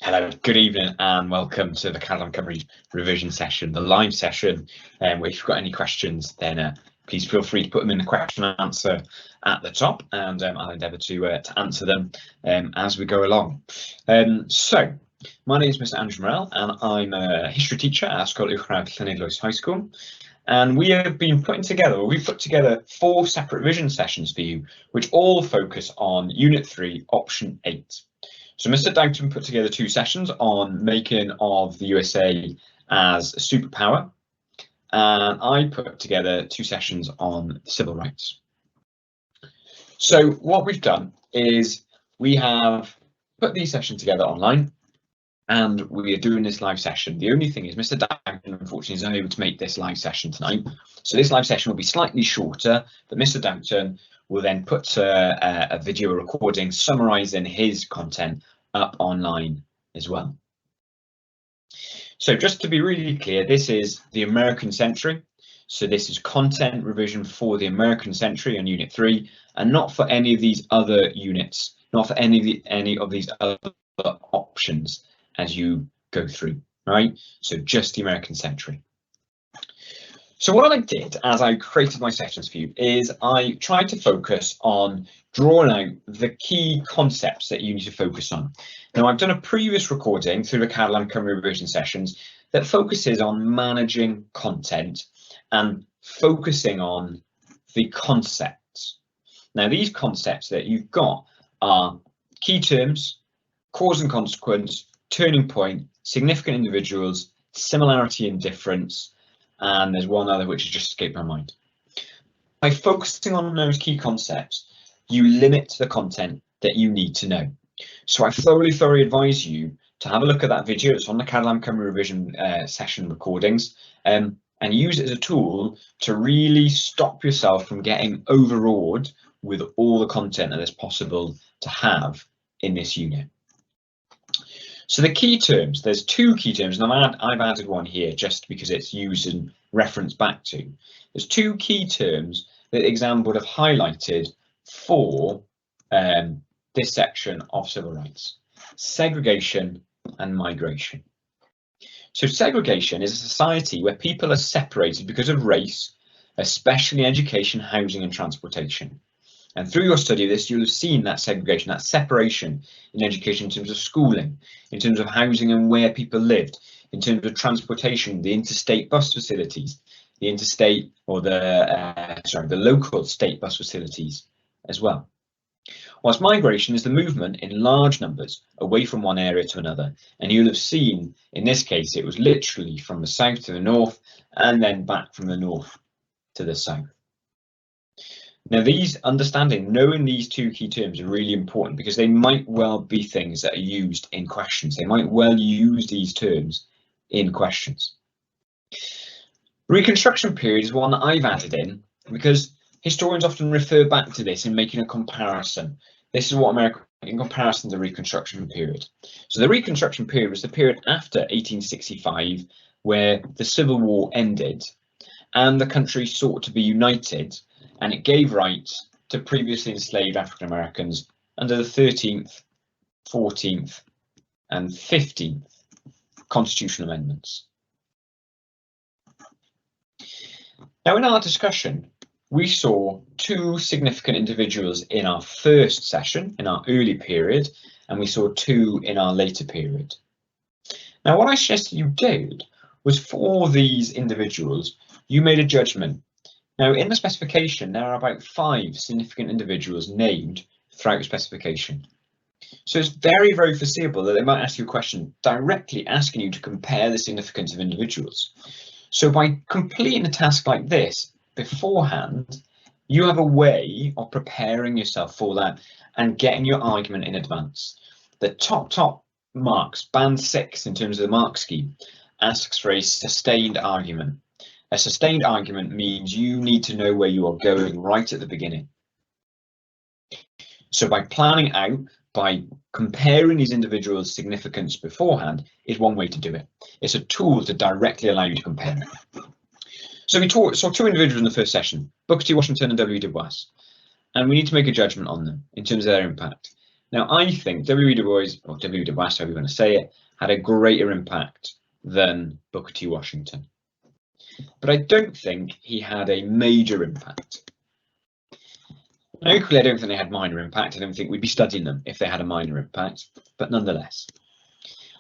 Hello, good evening and welcome to the Catalan Cymru revision session, the live session. Where if you've got any questions, then please feel free to put them in the question and answer at the top, and I'll endeavour to answer them as we go along. So, my name is Mr. Andrew Morell, and I'm a history teacher at Ysgol Uwchradd Llanidloes High School. And we've put together 4 separate revision sessions for you, which all focus on Unit 3, Option 8. So Mr. Doughton put together 2 sessions on making of the USA as a superpower, and I put together 2 sessions on civil rights. So what we've done is we have put these sessions together online, and we are doing this live session. The only thing is Mr. Doughton, unfortunately, is unable to make this live session tonight. So this live session will be slightly shorter, but Mr. Doughton will then put a video recording summarising his content up online as well. So just to be really clear, this is the American century. So this is content revision for the American century on Unit 3, and not for any of these other units, not for any of these other options as you go through, right? So just the American century. So what I did as I created my sessions for you is I tried to focus on drawing out the key concepts that you need to focus on. Now, I've done a previous recording through the Catalan Cymru revision sessions that focuses on managing content and focusing on the concepts. Now, these concepts that you've got are key terms, cause and consequence, turning point, significant individuals, similarity and difference, and there's one other which has just escaped my mind. By focusing on those key concepts, you limit the content that you need to know. So I thoroughly advise you to have a look at that video. It's on the Catalan Cymru revision session recordings, and use it as a tool to really stop yourself from getting overawed with all the content that is possible to have in this unit. So the key terms, there's 2 key terms, and I've added one here just because it's used and referenced back to. There's 2 key terms that the exam would have highlighted for this section of civil rights: segregation and migration. So segregation is a society where people are separated because of race, especially in education, housing and transportation. And through your study of this, you'll have seen that segregation, that separation in education in terms of schooling, in terms of housing and where people lived, in terms of transportation, the interstate bus facilities, the interstate or the local state bus facilities as well. Whilst migration is the movement in large numbers away from one area to another, and you'll have seen in this case it was literally from the south to the north and then back from the north to the south. Now, knowing these 2 key terms are really important because they might well be things that are used in questions. They might well use these terms in questions. Reconstruction period is one that I've added in because historians often refer back to this in making a comparison. This is what America in comparison to the Reconstruction period. So the Reconstruction period was the period after 1865 where the Civil War ended and the country sought to be united, and it gave rights to previously enslaved African Americans under the 13th, 14th and 15th constitutional amendments. Now, in our discussion, we saw 2 significant individuals in our first session, in our early period, and we saw 2 in our later period. Now, what I suggested you did was for these individuals, you made a judgment. Now, in the specification, there are about 5 significant individuals named throughout the specification. So it's very foreseeable that they might ask you a question directly asking you to compare the significance of individuals. So by completing a task like this beforehand, you have a way of preparing yourself for that and getting your argument in advance. The top marks, band 6 in terms of the mark scheme, asks for a sustained argument. A sustained argument means you need to know where you are going right at the beginning. So by planning out, by comparing these individuals' significance beforehand is one way to do it. It's a tool to directly allow you to compare it. So we saw 2 individuals in the first session, Booker T. Washington and W. Du Bois, and we need to make a judgment on them in terms of their impact. Now, I think W. Du Bois, or W. Du Bois, however you want to say it, had a greater impact than Booker T. Washington. But I don't think he had a major impact. Now, equally, I don't think they had minor impact. I don't think we'd be studying them if they had a minor impact, but nonetheless.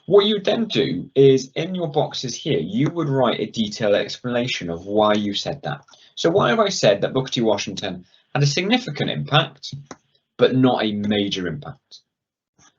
What you would then do is, in your boxes here, you would write a detailed explanation of why you said that. So why have I said that Booker T. Washington had a significant impact, but not a major impact?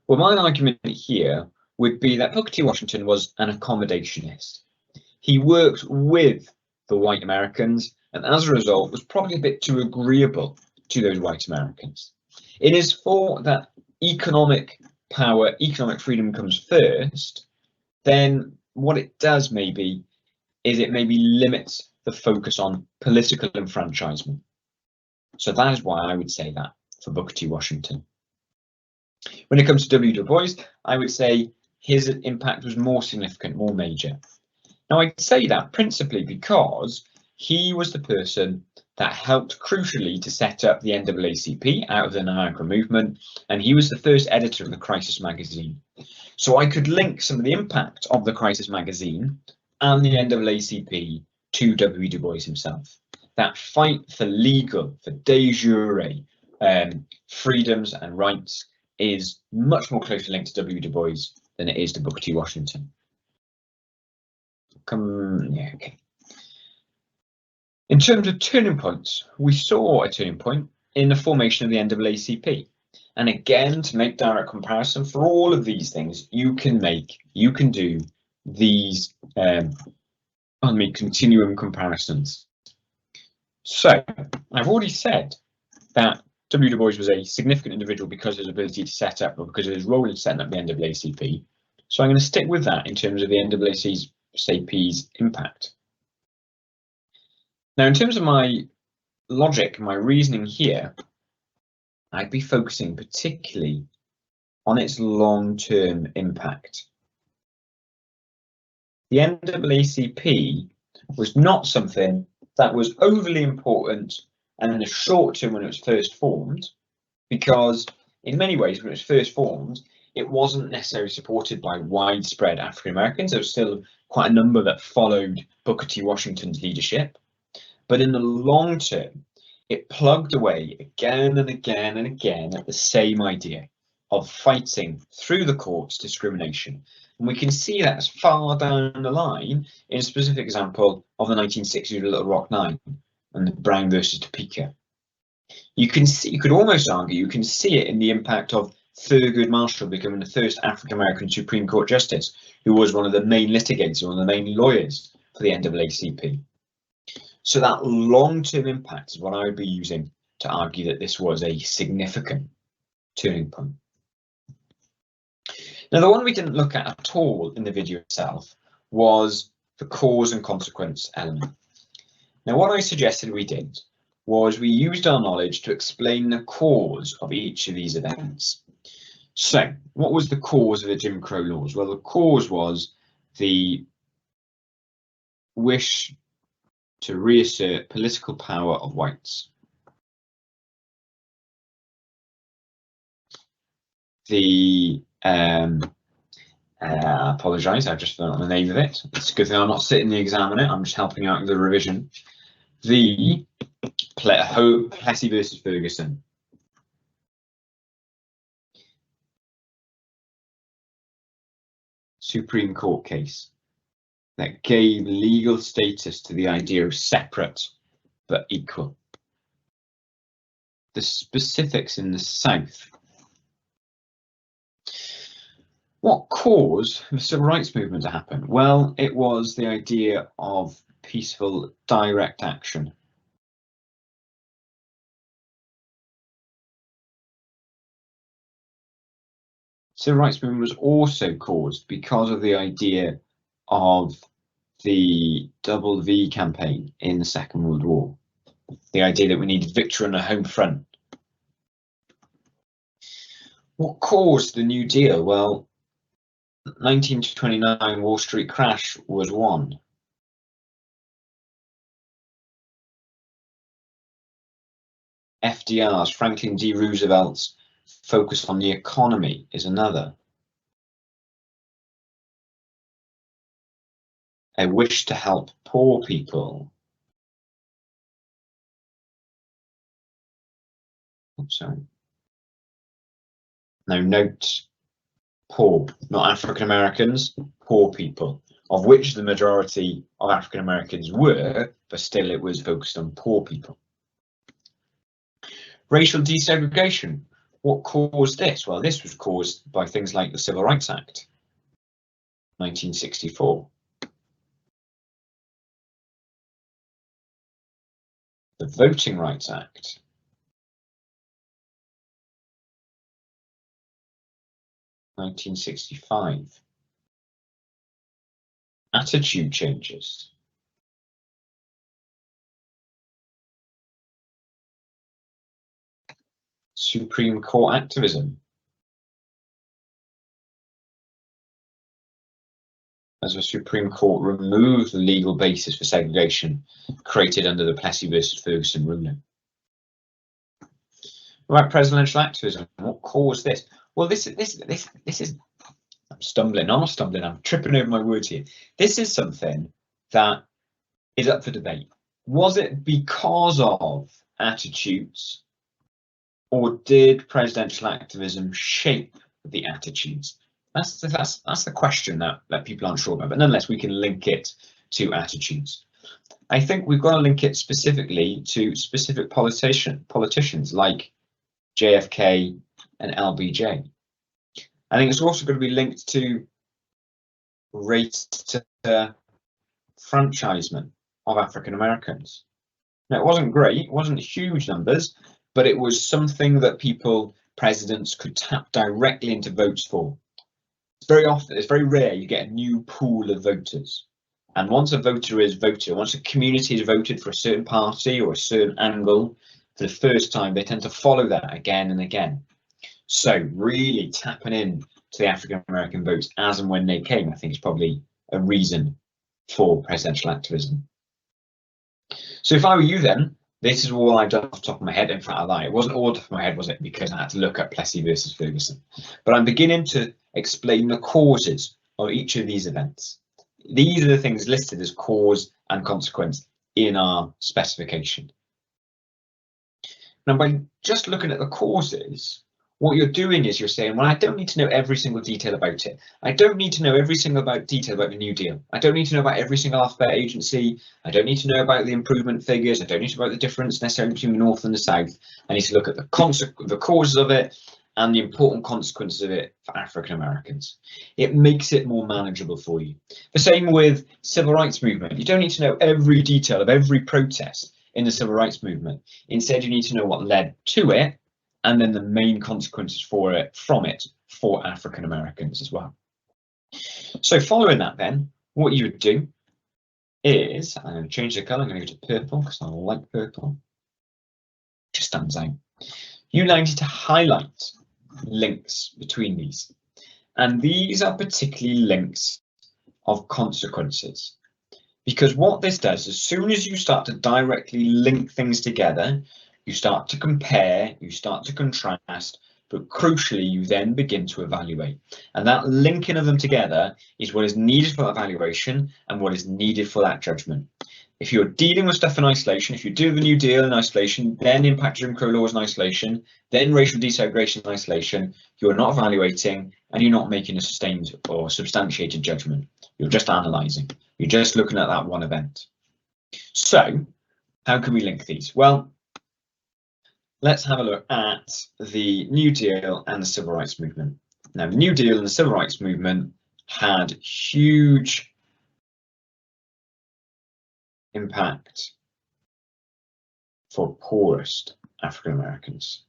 Well, my argument here would be that Booker T. Washington was an accommodationist. He worked with the white Americans, and as a result was probably a bit too agreeable to those white Americans. It is thought that economic power, economic freedom comes first, then what it does maybe is it maybe limits the focus on political enfranchisement. So that is why I would say that for Booker T. Washington. When it comes to W. Du Bois, I would say his impact was more significant, more major. Now, I'd say that principally because he was the person that helped crucially to set up the NAACP out of the Niagara movement, and he was the first editor of the Crisis magazine. So I could link some of the impact of the Crisis magazine and the NAACP to W. Du Bois himself. That fight for legal, for de jure freedoms and rights is much more closely linked to W. Du Bois than it is to Booker T. Washington. Okay. In terms of turning points, we saw a turning point in the formation of the NAACP. And again, to make direct comparison for all of these things, you can do these continuum comparisons. So I've already said that W. Du Bois was a significant individual because of his ability to set up, or because of his role in setting up the NAACP. So I'm going to stick with that in terms of the NAACP's impact. Now, in terms of my logic, my reasoning here, I'd be focusing particularly on its long-term impact. The NAACP was not something that was overly important and in the short term when it was first formed, because in many ways when it was first formed, it wasn't necessarily supported by widespread African Americans. There was still quite a number that followed Booker T. Washington's leadership. But in the long term, it plugged away again and again and again at the same idea of fighting through the courts discrimination. And we can see that as far down the line in a specific example of the 1960s Little Rock Nine and Brown versus Topeka. You could almost argue, you can see it in the impact of Thurgood Marshall becoming the first African-American Supreme Court Justice, who was one of the main litigators, one of the main lawyers for the NAACP. So that long-term impact is what I would be using to argue that this was a significant turning point. Now, the one we didn't look at all in the video itself was the cause and consequence element. Now, what I suggested we did was we used our knowledge to explain the cause of each of these events. So, what was the cause of the Jim Crow laws? Well, the cause was the wish to reassert political power of whites. I apologise, I've just forgotten the name of it. It's a good thing I'm not sitting the exam on it, I'm just helping out with the revision. The Plessy versus Ferguson. Supreme Court case that gave legal status to the idea of separate but equal. The specifics in the South. What caused the civil rights movement to happen? Well, it was the idea of peaceful direct action. Civil rights movement was also caused because of the idea of the Double V campaign in the Second World War. The idea that we needed victory on the home front. What caused the New Deal? Well, 1929 Wall Street crash was one. FDR's, Franklin D. Roosevelt's focus on the economy is another. A wish to help poor people. Oops, sorry. Now note poor, not African Americans, poor people, of which the majority of African Americans were, but still it was focused on poor people. Racial desegregation. What caused this? Well, this was caused by things like the Civil Rights Act, 1964. The Voting Rights Act, 1965. Attitude changes. Supreme Court activism. As the Supreme Court removed the legal basis for segregation created under the Plessy versus Ferguson ruling. About presidential activism, what caused this? Well, this is, I'm stumbling, I'm not stumbling, I'm tripping over my words here. This is something that is up for debate. Was it because of attitudes, or did presidential activism shape the attitudes? That's the question that people aren't sure about, but nonetheless, we can link it to attitudes. I think we've got to link it specifically to specific politicians like JFK and LBJ. I think it's also going to be linked to rates to franchisement of African Americans. Now, it wasn't great, it wasn't huge numbers, but it was something that presidents could tap directly into votes for. It's very rare you get a new pool of voters. And once a voter is voted, once a community has voted for a certain party or a certain angle for the first time, they tend to follow that again and again. So really tapping in to the African American votes as and when they came, I think is probably a reason for presidential activism. So if I were you then, this is all I've done off the top of my head. In fact, I lied. It wasn't all off the top of my head, was it? Because I had to look at Plessy versus Ferguson. But I'm beginning to explain the causes of each of these events. These are the things listed as cause and consequence in our specification. Now, by just looking at the causes, what you're doing is you're saying, well, I don't need to know every single detail about it. I don't need to know every single detail about the New Deal. I don't need to know about every single alphabet agency. I don't need to know about the improvement figures. I don't need to know about the difference necessarily between the North and the South. I need to look at the causes of it and the important consequences of it for African Americans. It makes it more manageable for you. The same with civil rights movement. You don't need to know every detail of every protest in the civil rights movement. Instead, you need to know what led to it and then the main consequences from it for African Americans as well. So following that then, what you would do is, I'm going to change the colour, I'm going to go to purple because I like purple. It just stands out. You now need to highlight links between these. And these are particularly links of consequences. Because what this does, as soon as you start to directly link things together, you start to compare, you start to contrast, but crucially, you then begin to evaluate. And that linking of them together is what is needed for evaluation and what is needed for that judgment. If you're dealing with stuff in isolation, if you do the New Deal in isolation, then the impact of Jim Crow laws in isolation, then racial desegregation in isolation, you're not evaluating and you're not making a sustained or substantiated judgment. You're just analysing. You're just looking at that one event. So how can we link these? Well, let's have a look at the New Deal and the Civil Rights Movement. Now, the New Deal and the Civil Rights Movement had huge impact for poorest African Americans.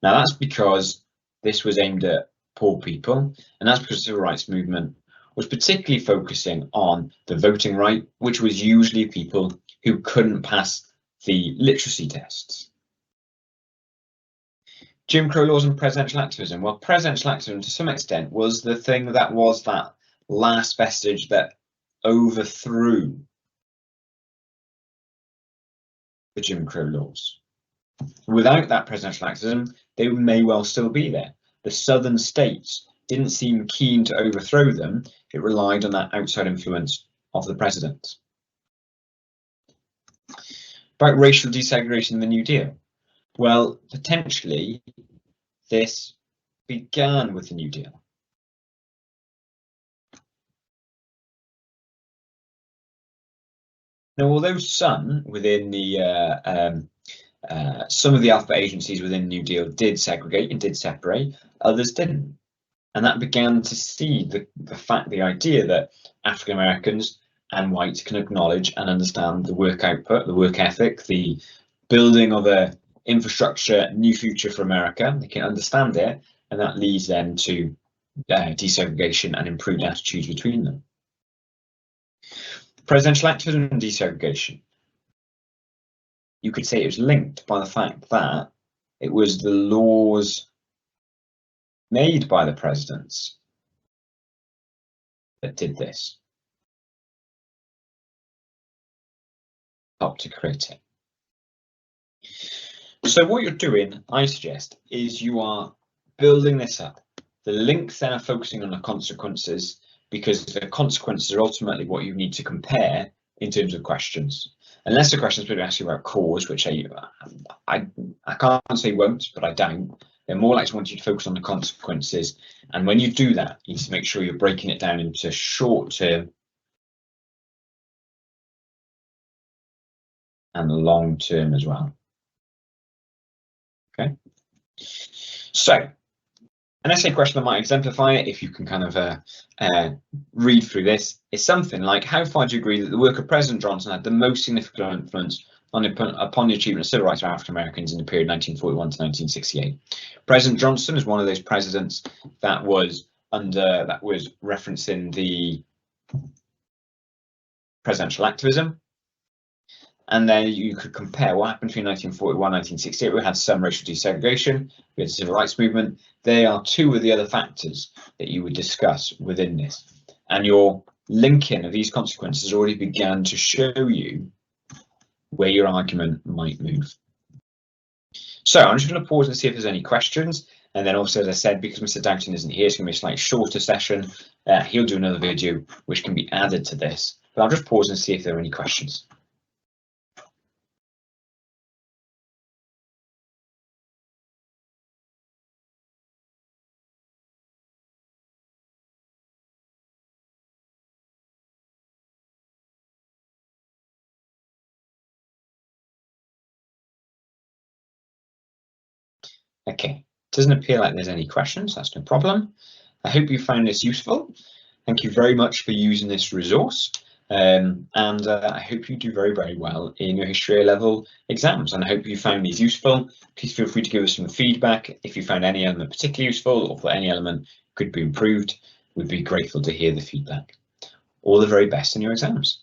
Now, that's because this was aimed at poor people, and that's because the Civil Rights Movement was particularly focusing on the voting right, which was usually people who couldn't pass the literacy tests. Jim Crow laws and presidential activism. Well, presidential activism to some extent was the thing that was that last vestige that overthrew the Jim Crow laws. Without that presidential activism, they may well still be there. The southern states didn't seem keen to overthrow them. It relied on that outside influence of the president. About racial desegregation in the New Deal. Well, potentially this began with the New Deal. Now, although some within the some of the alphabet agencies within the New Deal did segregate and did separate, others didn't. And that began to see the idea that African Americans and whites can acknowledge and understand the work output, the work ethic, the building of a infrastructure, new future for America. They can understand it, and that leads them to desegregation and improved attitudes between them. Presidential activism and desegregation. You could say it was linked by the fact that it was the laws made by the presidents that did this, helped to create it. So what you're doing, I suggest, is you are building this up. The links then are focusing on the consequences, because the consequences are ultimately what you need to compare in terms of questions. Unless the questions are asking about cause, which I can't say won't, but I doubt. They're more likely to want you to focus on the consequences. And when you do that, you need to make sure you're breaking it down into short term and long term as well. Okay. So an essay question that might exemplify it, if you can kind of read through this, is something like, how far do you agree that the work of President Johnson had the most significant influence upon the achievement of civil rights for African Americans in the period 1941 to 1968? President Johnson is one of those presidents that was referencing the presidential activism. And then you could compare what happened between 1941 and 1968. We had some racial desegregation, we had the civil rights movement. They are two of the other factors that you would discuss within this. And your linking of these consequences already began to show you where your argument might move. So I'm just going to pause and see if there's any questions. And then also, as I said, because Mr. Doughton isn't here, it's going to be a slightly shorter session. He'll do another video which can be added to this. But I'll just pause and see if there are any questions. Okay, doesn't appear like there's any questions. That's no problem. I hope you found this useful. Thank you very much for using this resource. And I hope you do very, very well in your history A level exams. And I hope you found these useful. Please feel free to give us some feedback. If you found any element particularly useful, or thought any element could be improved, we'd be grateful to hear the feedback. All the very best in your exams.